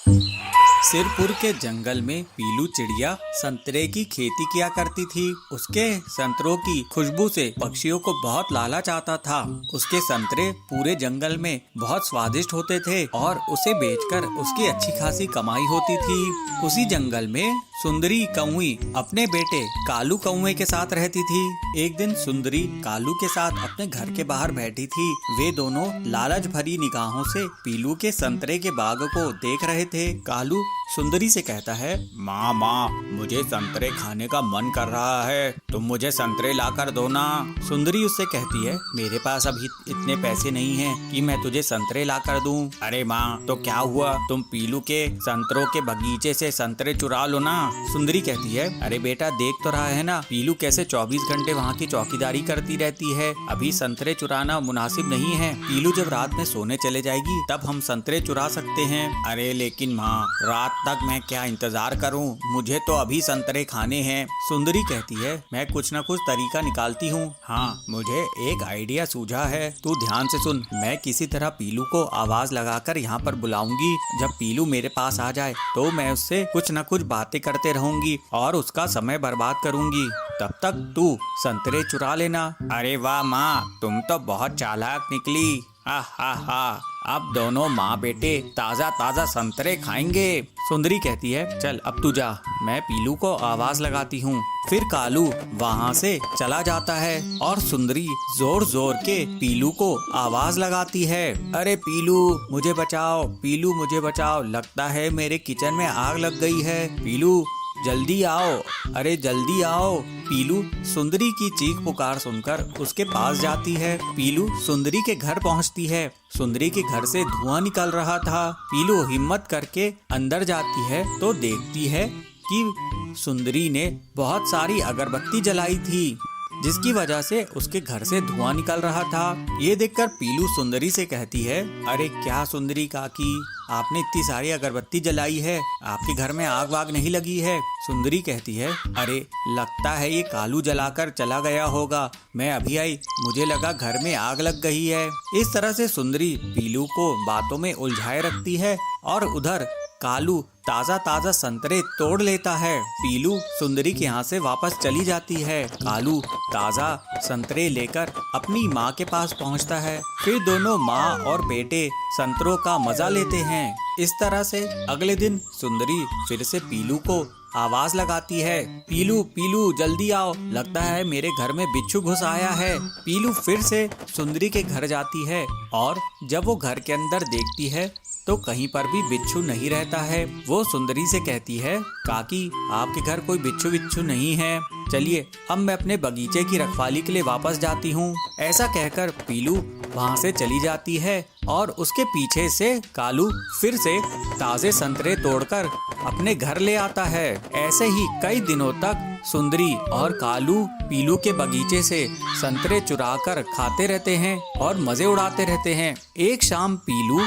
सिरपुर के जंगल में पीलू चिड़िया संतरे की खेती किया करती थी। उसके संतरों की खुशबू से पक्षियों को बहुत लालच आता था। उसके संतरे पूरे जंगल में बहुत स्वादिष्ट होते थे और उसे बेचकर उसकी अच्छी खासी कमाई होती थी। उसी जंगल में सुंदरी कौवी अपने बेटे कालू कौवे के साथ रहती थी। एक दिन सुंदरी कालू के साथ अपने घर के बाहर बैठी थी। वे दोनों लालच भरी निगाहों से पीलू के संतरे के बाग को देख रहे थे। कालू सुंदरी से कहता है, माँ मुझे संतरे खाने का मन कर रहा है, तुम मुझे संतरे लाकर दो ना। सुंदरी उससे कहती है, मेरे पास अभी इतने पैसे नहीं हैं कि मैं तुझे संतरे लाकर दूं। अरे माँ तो क्या हुआ, तुम पीलू के संतरों के बगीचे से संतरे चुरा लो ना। सुंदरी कहती है, अरे बेटा देख तो रहा है ना पीलू कैसे 24 घंटे वहाँ की चौकीदारी करती रहती है। अभी संतरे चुराना मुनासिब नहीं है। पीलू जब रात में सोने चले जाएगी तब हम संतरे चुरा सकते हैं। अरे लेकिन माँ रात तक मैं क्या इंतजार करूं, मुझे तो अभी संतरे खाने हैं। सुंदरी कहती है, मैं कुछ न कुछ तरीका निकालती हूँ। हाँ मुझे एक आइडिया सूझा है, तू ध्यान से सुन। मैं किसी तरह पीलू को आवाज लगाकर यहाँ पर बुलाऊंगी। जब पीलू मेरे पास आ जाए तो मैं उससे कुछ न कुछ बातें करते रहूंगी और उसका समय बर्बाद करूंगी। तब तक तू संतरे चुरा लेना। अरे वाह माँ, तुम तो बहुत चालाक निकली। हा अब दोनों माँ बेटे ताजा ताजा संतरे खाएंगे। सुंदरी कहती है, चल अब तू जा, मैं पीलू को आवाज लगाती हूँ। फिर कालू वहाँ से चला जाता है और सुंदरी जोर जोर के पीलू को आवाज लगाती है, अरे पीलू मुझे बचाओ, पीलू मुझे बचाओ, लगता है मेरे किचन में आग लग गई है। पीलू जल्दी आओ, अरे जल्दी आओ। पीलू सुंदरी की चीख पुकार सुनकर उसके पास जाती है। पीलू सुंदरी के घर पहुंचती है। सुंदरी के घर से धुआं निकल रहा था। पीलू हिम्मत करके अंदर जाती है तो देखती है कि सुंदरी ने बहुत सारी अगरबत्ती जलाई थी, जिसकी वजह से उसके घर से धुआं निकल रहा था। ये देखकर पीलू सुंदरी से कहती है, अरे क्या सुंदरी काकी, आपने इतनी सारी अगरबत्ती जलाई है, आपके घर में आग वाग नहीं लगी है? सुंदरी कहती है, अरे लगता है ये कालू जलाकर चला गया होगा, मैं अभी आई, मुझे लगा घर में आग लग गई है। इस तरह से सुंदरी पीलू को बातों में उलझाए रखती है और उधर कालू ताजा ताजा संतरे तोड़ लेता है। पीलू सुंदरी के यहाँ से वापस चली जाती है। कालू ताजा संतरे लेकर अपनी माँ के पास पहुँचता है। फिर दोनों माँ और बेटे संतरों का मजा लेते हैं। इस तरह से अगले दिन सुंदरी फिर से पीलू को आवाज लगाती है, पीलू पीलू जल्दी आओ, लगता है मेरे घर में बिच्छू घुस आया है। पीलू फिर से सुंदरी के घर जाती है और जब वो घर के अंदर देखती है तो कहीं पर भी बिच्छू नहीं रहता है। वो सुंदरी से कहती है, काकी आपके घर कोई बिच्छू बिच्छू नहीं है, चलिए अब मैं अपने बगीचे की रखवाली के लिए वापस जाती हूँ। ऐसा कहकर पीलू वहाँ से चली जाती है और उसके पीछे से कालू फिर से ताजे संतरे तोड़कर अपने घर ले आता है। ऐसे ही कई दिनों तक सुंदरी और कालू पीलू के बगीचे से संतरे चुराकर खाते रहते हैं और मजे उड़ाते रहते हैं। एक शाम पीलू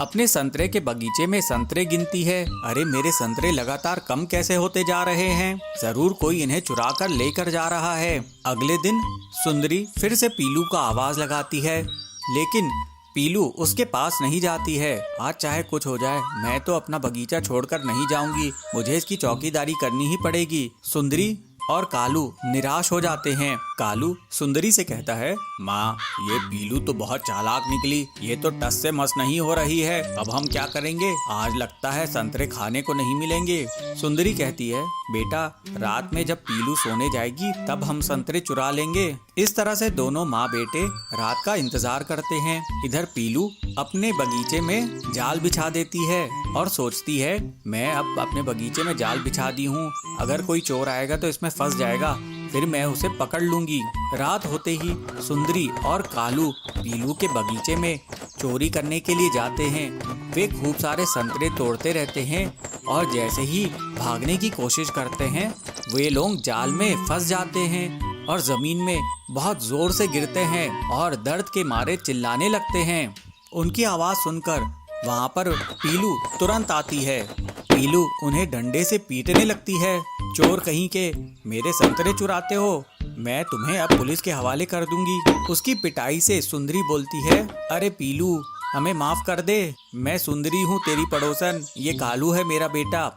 अपने संतरे के बगीचे में संतरे गिनती है। अरे मेरे संतरे लगातार कम कैसे होते जा रहे हैं, जरूर कोई इन्हें चुरा कर लेकर जा रहा है। अगले दिन सुंदरी फिर से पीलू का आवाज लगाती है, लेकिन पीलू उसके पास नहीं जाती है। आज चाहे कुछ हो जाए मैं तो अपना बगीचा छोड़कर नहीं जाऊंगी, मुझे इसकी चौकीदारी करनी ही पड़ेगी। सुंदरी और कालू निराश हो जाते हैं। कालू सुंदरी से कहता है, माँ ये पीलू तो बहुत चालाक निकली, ये तो टस से मस नहीं हो रही है, अब हम क्या करेंगे, आज लगता है संतरे खाने को नहीं मिलेंगे। सुंदरी कहती है, बेटा रात में जब पीलू सोने जाएगी तब हम संतरे चुरा लेंगे। इस तरह से दोनों माँ बेटे रात का इंतजार करते हैं। इधर पीलू अपने बगीचे में जाल बिछा देती है और सोचती है, मैं अब अपने बगीचे में जाल बिछा दी हूँ, अगर कोई चोर आएगा तो इसमें फंस जाएगा, फिर मैं उसे पकड़ लूंगी। रात होते ही सुंदरी और कालू पीलू के बगीचे में चोरी करने के लिए जाते हैं। वे खूब सारे संतरे तोड़ते रहते हैं और जैसे ही भागने की कोशिश करते हैं वे लोग जाल में फंस जाते हैं और जमीन में बहुत जोर से गिरते हैं और दर्द के मारे चिल्लाने लगते हैं। उनकी आवाज सुनकर वहाँ पर पीलू तुरंत आती है। पीलू उन्हें डंडे से पीटने लगती है, चोर कहीं के, मेरे संतरे चुराते हो, मैं तुम्हें अब पुलिस के हवाले कर दूंगी। उसकी पिटाई से सुंदरी बोलती है, अरे पीलू हमें माफ कर दे। मैं सुंदरी हूँ तेरी पड़ोसन, ये कालू है मेरा बेटा।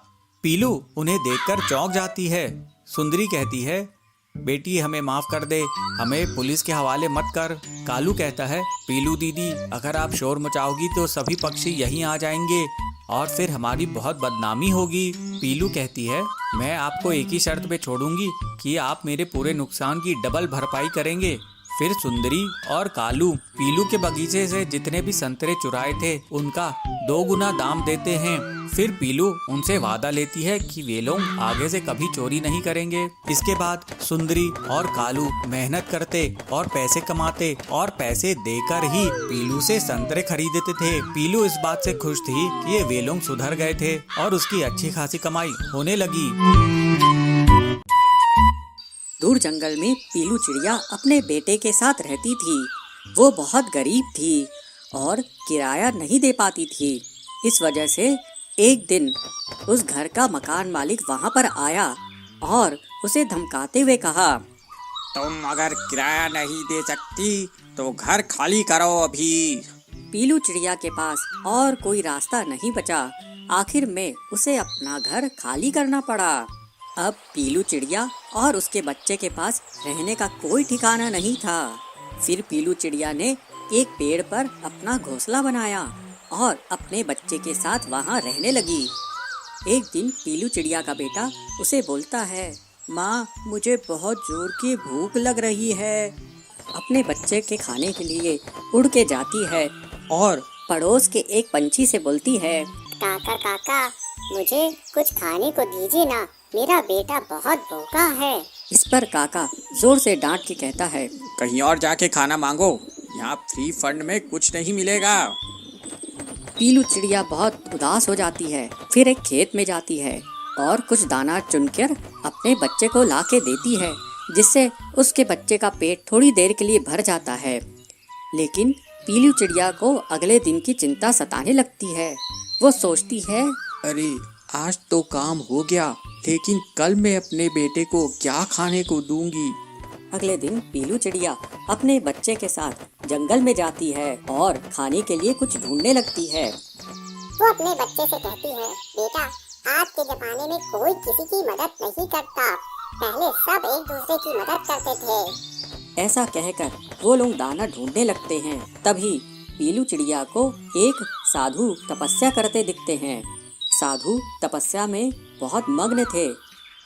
पीलू उन्हें देखकर चौंक जाती है। सुंदरी कहती है, बेटी हमें माफ कर दे, हमें पुलिस के हवाले मत कर। कालू कहता है, पीलू दीदी अगर आप शोर मचाओगी तो सभी पक्षी यहीं आ जाएंगे और फिर हमारी बहुत बदनामी होगी। पीलू कहती है, मैं आपको एक ही शर्त पे छोड़ूंगी कि आप मेरे पूरे नुकसान की डबल भरपाई करेंगे। फिर सुंदरी और कालू पीलू के बगीचे से जितने भी संतरे चुराए थे उनका 2 गुना दाम देते हैं। फिर पीलू उनसे वादा लेती है कि वे लोग आगे से कभी चोरी नहीं करेंगे। इसके बाद सुंदरी और कालू मेहनत करते और पैसे कमाते और पैसे देकर ही पीलू से संतरे खरीदते थे। पीलू इस बात से खुश थी कि ये वे लोग सुधर गए थे और उसकी अच्छी खासी कमाई होने लगी। दूर जंगल में पीलू चिड़िया अपने बेटे के साथ रहती थी। वो बहुत गरीब थी और किराया नहीं दे पाती थी। इस वजह से एक दिन उस घर का मकान मालिक वहाँ पर आया और उसे धमकाते हुए कहा, तुम अगर किराया नहीं दे सकती तो घर खाली करो अभी। पीलू चिड़िया के पास और कोई रास्ता नहीं बचा। आखिर में उसे अपना घर खाली करना पड़ा। अब पीलू चिड़िया और उसके बच्चे के पास रहने का कोई ठिकाना नहीं था। फिर पीलू चिड़िया ने एक पेड़ पर अपना घोंसला बनाया और अपने बच्चे के साथ वहाँ रहने लगी। एक दिन पीलू चिड़िया का बेटा उसे बोलता है, माँ मुझे बहुत जोर की भूख लग रही है। अपने बच्चे के खाने के लिए उड़ के जाती है और पड़ोस के एक पंछी से बोलती है, काका काका मुझे कुछ खाने को दीजिए ना, मेरा बेटा बहुत भूखा है। इस पर काका जोर से डांट के कहता है, कहीं और जाके खाना मांगो, यहाँ फ्री फंड में कुछ नहीं मिलेगा। पीलू चिड़िया बहुत उदास हो जाती है। फिर एक खेत में जाती है और कुछ दाना चुनकर अपने बच्चे को ला के देती है, जिससे उसके बच्चे का पेट थोड़ी देर के लिए भर जाता है। लेकिन पीलू चिड़िया को अगले दिन की चिंता सताने लगती है। वो सोचती है, अरे आज तो काम हो गया, लेकिन कल मैं अपने बेटे को क्या खाने को दूंगी। अगले दिन पीलू चिड़िया अपने बच्चे के साथ जंगल में जाती है और खाने के लिए कुछ ढूंढने लगती है। वो अपने बच्चे से कहती है, बेटा आज के जमाने में कोई किसी की मदद नहीं करता, पहले सब एक दूसरे की मदद करते थे। ऐसा कहकर वो लोग दाना ढूंढने लगते हैं। तभी पीलू चिड़िया को एक साधु तपस्या करते दिखते हैं। साधु तपस्या में बहुत मग्न थे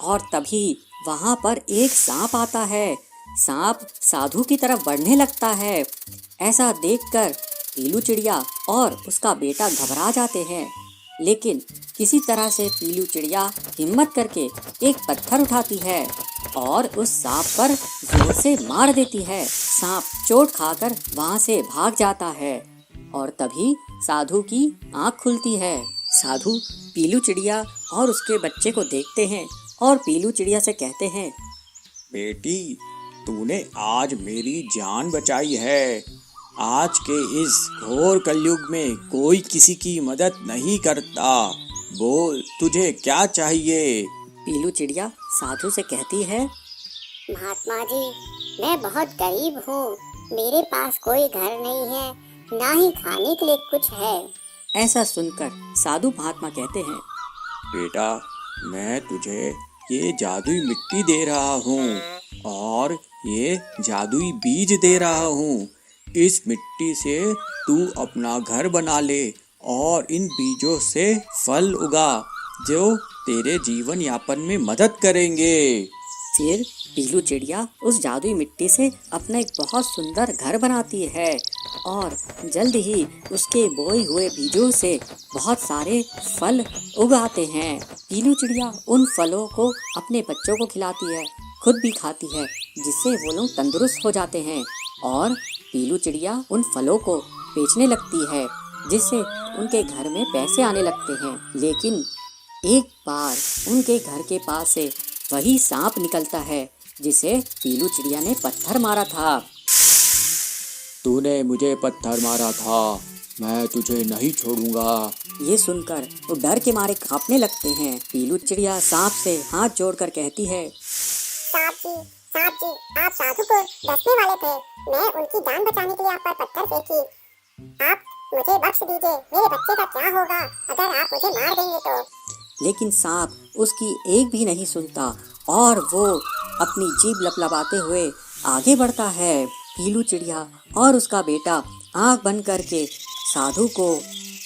और तभी वहाँ पर एक सांप आता है। सांप साधु की तरफ बढ़ने लगता है। ऐसा देखकर पीलू चिड़िया और उसका बेटा घबरा जाते हैं, लेकिन किसी तरह से पीलू चिड़िया हिम्मत करके एक पत्थर उठाती है और उस सांप पर जोर से मार देती है। सांप चोट खाकर वहाँ से भाग जाता है और तभी साधु की आँख खुलती है। साधु पीलू चिड़िया और उसके बच्चे को देखते हैं और पीलू चिड़िया से कहते हैं, बेटी तूने आज मेरी जान बचाई है। आज के इस घोर कलयुग में कोई किसी की मदद नहीं करता। बोल तुझे क्या चाहिए। पीलू चिड़िया साधु से कहती है, महात्मा जी मैं बहुत गरीब हूँ, मेरे पास कोई घर नहीं है, ना ही खाने के लिए कुछ है। ऐसा सुनकर साधु महात्मा कहते हैं, बेटा मैं तुझे ये जादुई मिट्टी दे रहा हूँ और ये जादुई बीज दे रहा हूँ। इस मिट्टी से तू अपना घर बना ले और इन बीजों से फल उगा जो तेरे जीवन यापन में मदद करेंगे। फिर पीलू चिड़िया उस जादुई मिट्टी से अपना एक बहुत सुंदर घर बनाती है और जल्द ही उसके बोए हुए बीजों से बहुत सारे फल उगाते हैं। पीलू चिड़िया उन फलों को अपने बच्चों को खिलाती है, खुद भी खाती है, जिससे वो लोग तंदुरुस्त हो जाते हैं और पीलू चिड़िया उन फलों को बेचने लगती है, जिससे उनके घर में पैसे आने लगते हैं। लेकिन एक बार उनके घर के पास से वही सांप निकलता है जिसे पीलू चिड़िया ने पत्थर मारा था। तूने मुझे पत्थर मारा था, मैं तुझे नहीं छोड़ूंगा। ये सुनकर वो डर के मारे कांपने लगते हैं। पीलू चिड़िया सांप से हाथ जोड़कर कहती है, सांप जी आप साधु को डसने वाले थे, मैं उनकी जान बचाने के लिए आप पर पत्थर फेंकी। आप मुझे बख्श दीजिए, मेरे बच्चे का क्या होगा अगर आप मुझे मार देंगे तो। लेकिन सांप उसकी एक भी नहीं सुनता और वो अपनी जीभ लपलपाते हुए आगे बढ़ता है। पीलू चिड़िया और उसका बेटा आंख बंद करके साधु को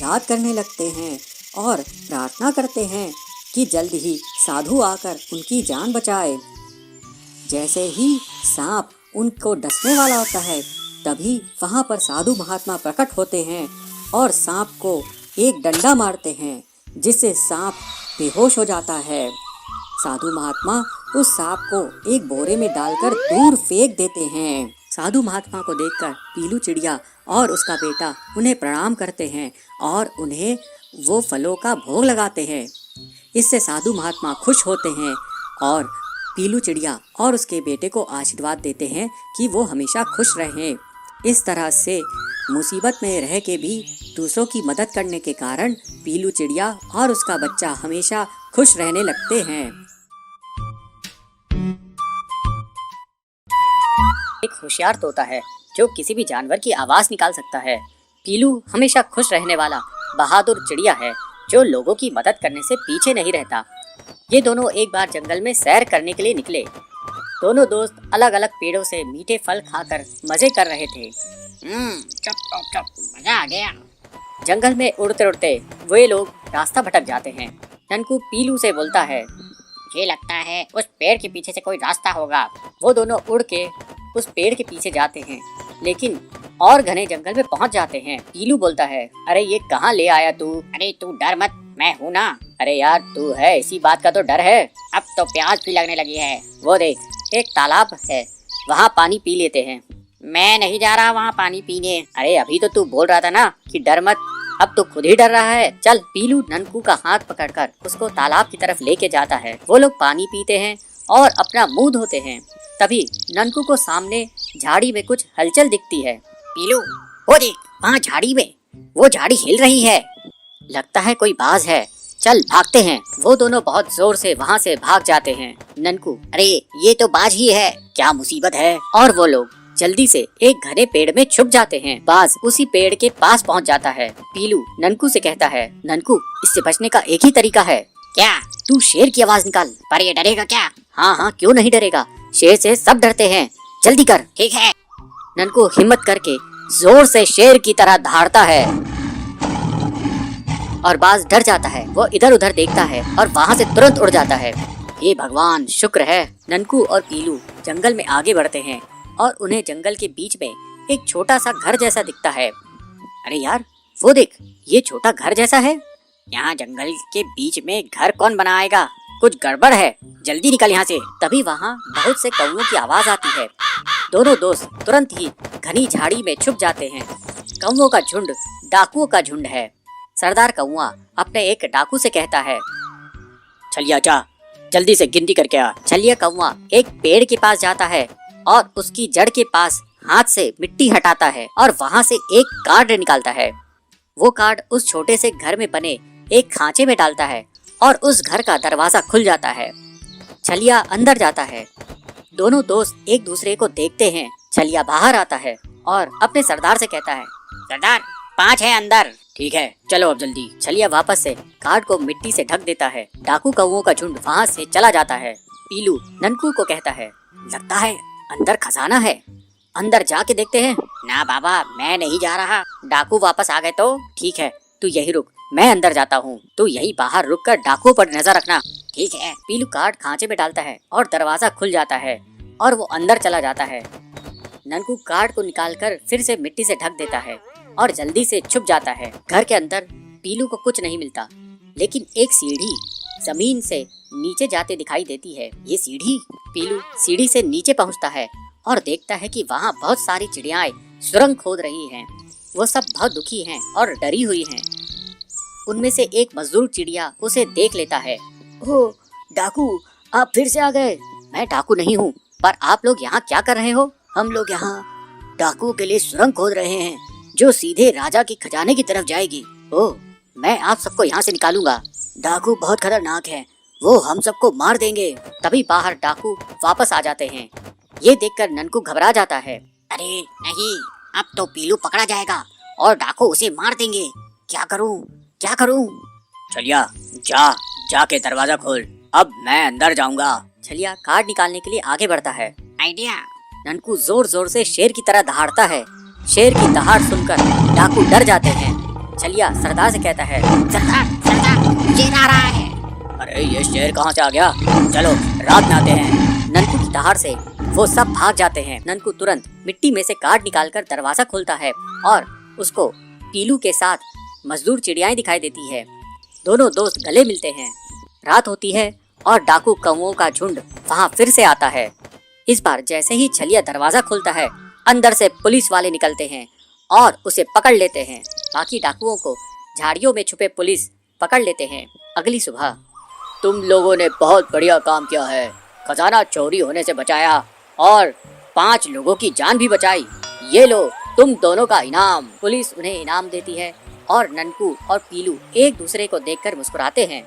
याद करने लगते हैं और प्रार्थना करते हैं कि जल्द ही साधु आकर उनकी जान बचाए। जैसे ही सांप उनको डसने वाला होता है तभी वहाँ पर साधु महात्मा प्रकट होते हैं और सांप को एक डंडा मारते हैं जिससे सांप बेहोश हो जाता है। साधु महात्मा उस सांप को एक बोरे में डालकर दूर फेंक देते हैं। साधु महात्मा को देखकर पीलू चिड़िया और उसका बेटा उन्हें प्रणाम करते हैं और उन्हें वो फलों का भोग लगाते हैं। इससे साधु महात्मा खुश होते हैं और पीलू चिड़िया और उसके बेटे को आशीर्वाद देते हैं कि वो हमेशा खुश रहें। इस तरह से मुसीबत में रह के भी दूसरों की मदद करने के कारण पीलू चिड़िया और उसका बच्चा हमेशा खुश रहने लगते हैं। एक होशियार तोता है जो किसी भी जानवर की आवाज निकाल सकता है। पीलू हमेशा खुश रहने वाला बहादुर चिड़िया है जो लोगों की मदद करने से पीछे नहीं रहता। ये दोनों एक बार जंगल में सैर करने के लिए निकले। दोनों दोस्त अलग अलग पेड़ों से मीठे फल खाकर मजे कर रहे थे। चुप, मजा आ गया। जंगल में उड़ते उड़ते वे लोग रास्ता भटक जाते हैं। ननकू पीलू से बोलता है, मुझे लगता है उस पेड़ के पीछे से कोई रास्ता होगा। वो दोनों उड़ के उस पेड़ के पीछे जाते हैं लेकिन और घने जंगल में पहुंच जाते हैं। पीलू बोलता है, अरे ये कहाँ ले आया तू? अरे तू डर मत, मैं हूँ ना। अरे यार तू है, इसी बात का तो डर है। अब तो प्यास भी लगने लगी है। वो देख, एक तालाब है, वहाँ पानी पी लेते हैं। मैं नहीं जा रहा वहाँ पानी पीने। अरे अभी तो तू बोल रहा था ना कि डर मत, अब तो खुद ही डर रहा है। चल। पीलू ननकू का हाथ पकड़कर उसको तालाब की तरफ लेके जाता है। वो लोग पानी पीते हैं और अपना मुंह धोते हैं। तभी ननकू को सामने झाड़ी में कुछ हलचल दिखती है। पीलू, वो देख, वहाँ झाड़ी में वो झाड़ी हिल रही है। लगता है कोई बाज है, चल भागते हैं। वो दोनों बहुत जोर से वहाँ से भाग जाते हैं। ननकू, अरे ये तो बाज ही है, क्या मुसीबत है। और वो लोग जल्दी से एक घने पेड़ में छुप जाते हैं। बाज उसी पेड़ के पास पहुँच जाता है। पीलू ननकू से कहता है, ननकू इससे बचने का एक ही तरीका है। क्या? तू शेर की आवाज निकाल। पर ये डरेगा क्या? हाँ, क्यों नहीं डरेगा, शेर से सब डरते हैं, जल्दी कर। ठीक है। ननकू हिम्मत करके जोर से शेर की तरह दहाड़ता है और बाज डर जाता है। वो इधर उधर देखता है और वहाँ से तुरंत उड़ जाता है। हे भगवान, शुक्र है। ननकू और पीलू जंगल में आगे बढ़ते हैं और उन्हें जंगल के बीच में एक छोटा सा घर जैसा दिखता है। अरे यार वो देख, ये छोटा घर जैसा है। यहाँ जंगल के बीच में घर कौन बनाएगा? कुछ गड़बड़ है, जल्दी निकल यहाँ से। तभी वहाँ बहुत से कौओं की आवाज आती है। दोनों दोस्त तुरंत ही घनी झाड़ी में छुप जाते हैं। कौओं का झुंड डाकुओं का झुंड है। सरदार कौआ अपने एक डाकू से कहता है, छलिया जा, जल्दी से गिनती करके आ। छलिया कौआ एक पेड़ के पास जाता है और उसकी जड़ के पास हाथ से मिट्टी हटाता है और वहाँ से एक कार्ड निकालता है। वो कार्ड उस छोटे से घर में बने एक खांचे में डालता है और उस घर का दरवाजा खुल जाता है। छलिया अंदर जाता है। दोनों दोस्त एक दूसरे को देखते हैं। छलिया बाहर आता है और अपने सरदार से कहता है, सरदार 5 है अंदर। ठीक है, चलो अब जल्दी। छलिया वापस से कार्ड को मिट्टी से ढक देता है। डाकू कौओं का झुंड वहाँ से चला जाता है। पीलू ननकू को कहता है, लगता है अंदर खजाना है, अंदर जाके देखते हैं। ना बाबा, मैं नहीं जा रहा। डाकू वापस आ गए तो ठीक है, तू यही रुक, मैं अंदर जाता हूँ। तू यही बाहर रुक कर डाकुओं पर नजर रखना। ठीक है। पीलू कार्ड खांचे में डालता है और दरवाजा खुल जाता है और वो अंदर चला जाता है। ननकू कार्ड को निकालकर फिर से मिट्टी से ढक देता है और जल्दी से छुप जाता है। घर के अंदर पीलू को कुछ नहीं मिलता, लेकिन एक सीढ़ी जमीन से नीचे जाते दिखाई देती है। ये सीढ़ी? पीलू सीढ़ी से नीचे पहुंचता है और देखता है कि वहाँ बहुत सारी चिड़ियाएं सुरंग खोद रही हैं। वो सब बहुत दुखी हैं और डरी हुई हैं। उनमें से एक मजदूर चिड़िया उसे देख लेता है। ओह डाकू, आप फिर से आ गए। मैं डाकू नहीं हूँ, पर आप लोग यहाँ क्या कर रहे हो? हम लोग यहाँ डाकुओं के लिए सुरंग खोद रहे हैं जो सीधे राजा के खजाने की तरफ जाएगी। ओह, मैं आप सबको यहाँ से निकालूंगा। डाकू बहुत खतरनाक है, वो हम सबको मार देंगे। तभी बाहर डाकू वापस आ जाते हैं। ये देखकर ननकू घबरा जाता है। अरे नहीं, अब तो पीलू पकड़ा जाएगा। और डाकू उसे मार देंगे। क्या करूं? छलिया जाके दरवाजा खोल, अब मैं अंदर जाऊंगा। छलिया कार्ड निकालने के लिए आगे बढ़ता है। आइडिया। ननकू जोर जोर से शेर की तरह दहाड़ता है। शेर की दहाड़ सुनकर डाकू डर जाते हैं। छलिया सरदार से कहता है, सरदार शेर आ रहा है। अरे ये शेर कहाँ से आ गया? चलो रात में आते हैं। ननकू की दहाड़ से वो सब भाग जाते हैं। ननकू तुरंत मिट्टी में से कार्ड निकालकर दरवाजा खोलता है और उसको पीलू के साथ मजदूर चिड़ियाएं दिखाई देती है। दोनों दोस्त गले मिलते हैं। रात होती है और डाकू कौओं का झुंड वहाँ फिर से आता है। इस बार जैसे ही छलिया दरवाजा खोलता है, अंदर से पुलिस वाले निकलते हैं और उसे पकड़ लेते हैं। बाकी डाकुओं को झाड़ियों में छुपे पुलिस पकड़ लेते हैं। अगली सुबह, तुम लोगों ने बहुत बढ़िया काम किया है। खजाना चोरी होने से बचाया और 5 लोगों की जान भी बचाई। ये लो तुम दोनों का इनाम। पुलिस उन्हें इनाम देती है और ननकू और पीलू एक दूसरे को देखकर मुस्कुराते हैं।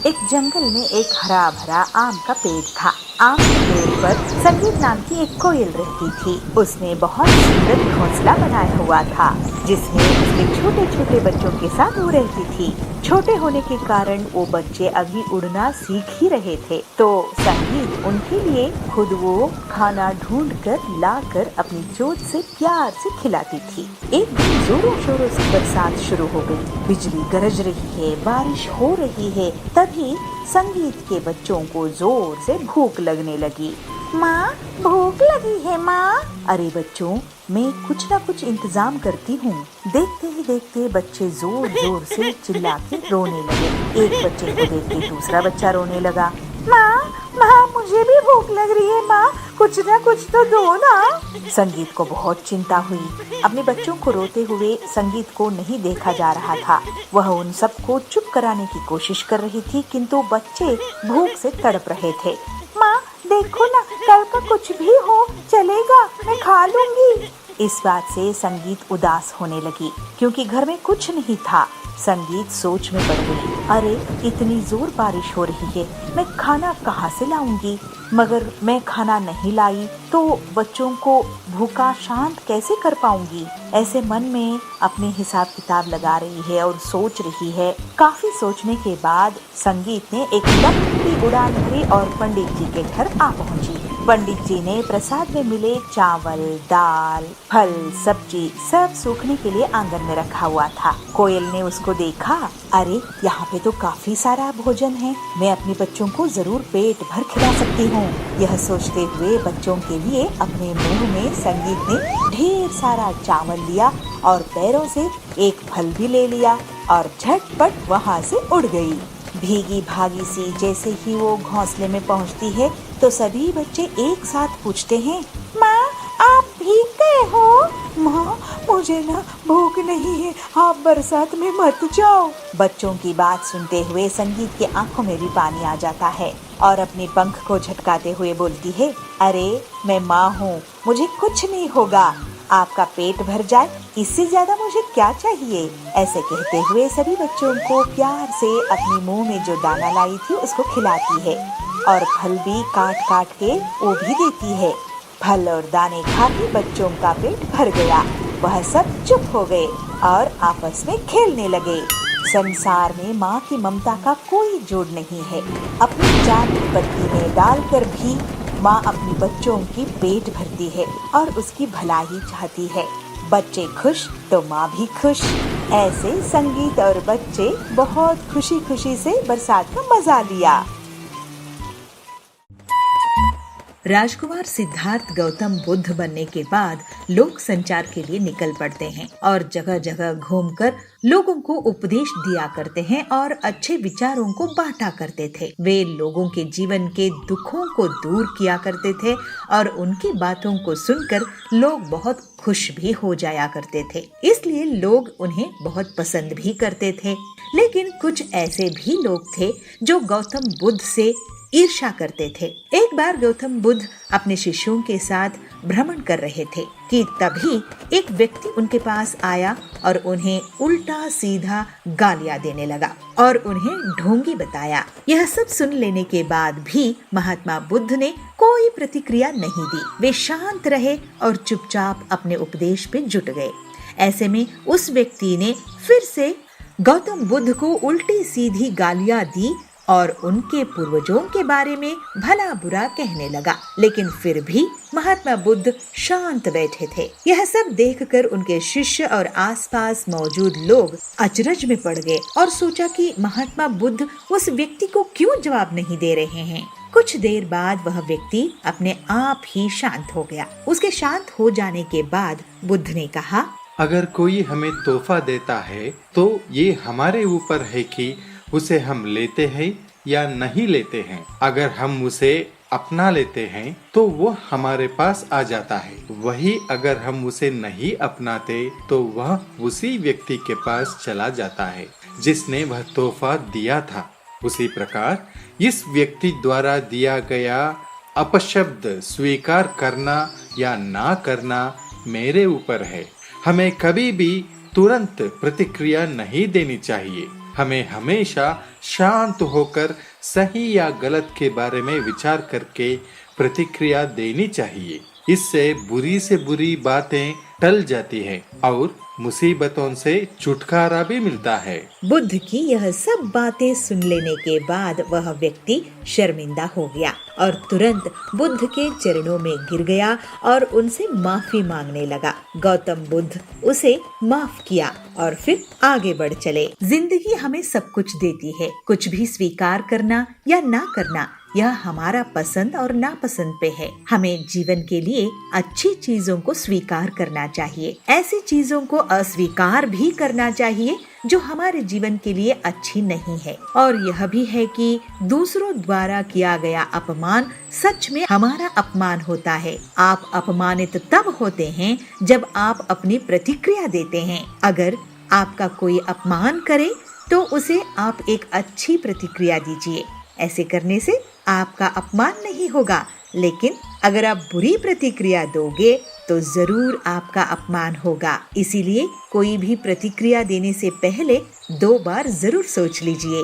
एक जंगल में एक हरा भरा आम का पेड़ था। आम के पेड़ पर संगीत नाम की एक कोयल रहती थी। उसने बहुत सुंदर घोंसला बनाया हुआ था जिसमें उसके छोटे छोटे बच्चों के साथ वो रहती थी। छोटे होने के कारण वो बच्चे अभी उड़ना सीख ही रहे थे, तो संगीत उनके लिए खुद वो खाना ढूंढ कर लाकर अपनी चोंच से प्यार से खिलाती थी। एक दिन जोरों शोरों से बरसात शुरू हो गई। बिजली गरज रही है, बारिश हो रही है। तभी संगीत के बच्चों को जोर से भूख लगने लगी। माँ, भूख लगी है माँ। अरे बच्चों, मैं कुछ न कुछ इंतजाम करती हूँ। देखते ही देखते बच्चे जोर जोर से चिल्ला के रोने लगे। एक बच्चे को देख के दूसरा बच्चा रोने लगा। माँ, मुझे भी भूख लग रही है माँ, कुछ न कुछ तो दो ना। संगीत को बहुत चिंता हुई। अपने बच्चों को रोते हुए संगीत को नहीं देखा जा रहा था। वह उन सबको चुप कराने की कोशिश कर रही थी, किंतु बच्चे भूख से तड़प रहे थे। माँ देखो ना, कल का कुछ भी हो चलेगा, मैं खा लूंगी। इस बात से संगीत उदास होने लगी क्योंकि घर में कुछ नहीं था। संगीत सोच में पड़ गई। अरे इतनी जोर बारिश हो रही है, मैं खाना कहाँ से लाऊंगी? मगर मैं खाना नहीं लाई तो बच्चों को भूखा शांत कैसे कर पाऊंगी? ऐसे मन में अपने हिसाब किताब लगा रही है और सोच रही है। काफी सोचने के बाद संगीत ने एक लंबी उड़ान भरी और पंडित जी के घर आ पहुंची। पंडित जी ने प्रसाद में मिले चावल, दाल, फल, सब्जी सब सूखने के लिए आंगन में रखा हुआ था। कोयल ने उसको देखा। अरे यहाँ पे तो काफी सारा भोजन है, मैं अपने बच्चों को जरूर पेट भर खिला सकती हूँ। यह सोचते हुए बच्चों के लिए अपने मुंह में संगीत ने ढेर सारा चावल लिया और पैरों से एक फल भी ले लिया और झटपट वहाँ से उड़ गई। भीगी भागी सी जैसे ही वो घोंसले में पहुँचती है तो सभी बच्चे एक साथ पूछते हैं, माँ आप भीग गए हो? माँ मुझे ना भूख नहीं है, आप बरसात में मत जाओ। बच्चों की बात सुनते हुए संगीत की आंखों में भी पानी आ जाता है और अपने पंख को झटकाते हुए बोलती है, अरे मैं माँ हूँ, मुझे कुछ नहीं होगा, आपका पेट भर जाए, इससे ज्यादा मुझे क्या चाहिए? ऐसे कहते हुए सभी बच्चों को प्यार से अपने मुंह में जो दाना लाई थी उसको खिलाती है और फल भी काट काट के वो भी देती है। फल और दाने खा के बच्चों का पेट भर गया। वह सब चुप हो गए और आपस में खेलने लगे। संसार में माँ की ममता का कोई जोड़ नहीं है। अपनी जान विपत्ति में डालकर भी माँ अपने बच्चों की पेट भरती है और उसकी भलाई चाहती है। बच्चे खुश तो माँ भी खुश। ऐसे संगीत और बच्चे बहुत खुशी खुशी से बरसात का मजा लिया। राजकुमार सिद्धार्थ गौतम बुद्ध बनने के बाद लोक संचार के लिए निकल पड़ते हैं और जगह जगह घूमकर लोगों को उपदेश दिया करते हैं और अच्छे विचारों को बांटा करते थे। वे लोगों के जीवन के दुखों को दूर किया करते थे और उनकी बातों को सुनकर लोग बहुत खुश भी हो जाया करते थे। इसलिए लोग उन्हें बहुत पसंद भी करते थे। लेकिन कुछ ऐसे भी लोग थे जो गौतम बुद्ध से ईर्ष्या करते थे। एक बार गौतम बुद्ध अपने शिष्यों के साथ भ्रमण कर रहे थे कि तभी एक व्यक्ति उनके पास आया और उन्हें उल्टा सीधा गालियां देने लगा और उन्हें ढोंगी बताया। यह सब सुन लेने के बाद भी महात्मा बुद्ध ने कोई प्रतिक्रिया नहीं दी। वे शांत रहे और चुपचाप अपने उपदेश पे जुट गए। ऐसे में उस व्यक्ति ने फिर से गौतम बुद्ध को उल्टी सीधी गालियां दी और उनके पूर्वजों के बारे में भला बुरा कहने लगा, लेकिन फिर भी महात्मा बुद्ध शांत बैठे थे। यह सब देखकर उनके शिष्य और आसपास मौजूद लोग अचरज में पड़ गए और सोचा कि महात्मा बुद्ध उस व्यक्ति को क्यों जवाब नहीं दे रहे हैं। कुछ देर बाद वह व्यक्ति अपने आप ही शांत हो गया। उसके शांत हो जाने के बाद बुद्ध ने कहा, अगर कोई हमें तोहफा देता है तो ये हमारे ऊपर है कि उसे हम लेते हैं या नहीं लेते हैं। अगर हम उसे अपना लेते हैं तो वो हमारे पास आ जाता है, वही अगर हम उसे नहीं अपनाते तो वह उसी व्यक्ति के पास चला जाता है जिसने वह तोहफा दिया था। उसी प्रकार इस व्यक्ति द्वारा दिया गया अपशब्द स्वीकार करना या ना करना मेरे ऊपर है। हमें कभी भी तुरंत प्रतिक्रिया नहीं देनी चाहिए। हमें हमेशा शांत होकर सही या गलत के बारे में विचार करके प्रतिक्रिया देनी चाहिए। इससे बुरी से बुरी बातें टल जाती हैं और मुसीबतों से छुटकारा भी मिलता है। बुद्ध की यह सब बातें सुन लेने के बाद वह व्यक्ति शर्मिंदा हो गया और तुरंत बुद्ध के चरणों में गिर गया और उनसे माफी मांगने लगा। गौतम बुद्ध उसे माफ किया और फिर आगे बढ़ चले। जिंदगी हमें सब कुछ देती है। कुछ भी स्वीकार करना या ना करना यह हमारा पसंद और नापसंद पे है। हमें जीवन के लिए अच्छी चीजों को स्वीकार करना चाहिए, ऐसी चीजों को अस्वीकार भी करना चाहिए जो हमारे जीवन के लिए अच्छी नहीं है। और यह भी है कि दूसरों द्वारा किया गया अपमान सच में हमारा अपमान होता है। आप अपमानित तब होते हैं जब आप अपनी प्रतिक्रिया देते हैं। अगर आपका कोई अपमान करे तो उसे आप एक अच्छी प्रतिक्रिया दीजिए। ऐसे करने से आपका अपमान नहीं होगा, लेकिन अगर आप बुरी प्रतिक्रिया दोगे तो जरूर आपका अपमान होगा। इसीलिए कोई भी प्रतिक्रिया देने से पहले 2 बार जरूर सोच लीजिए।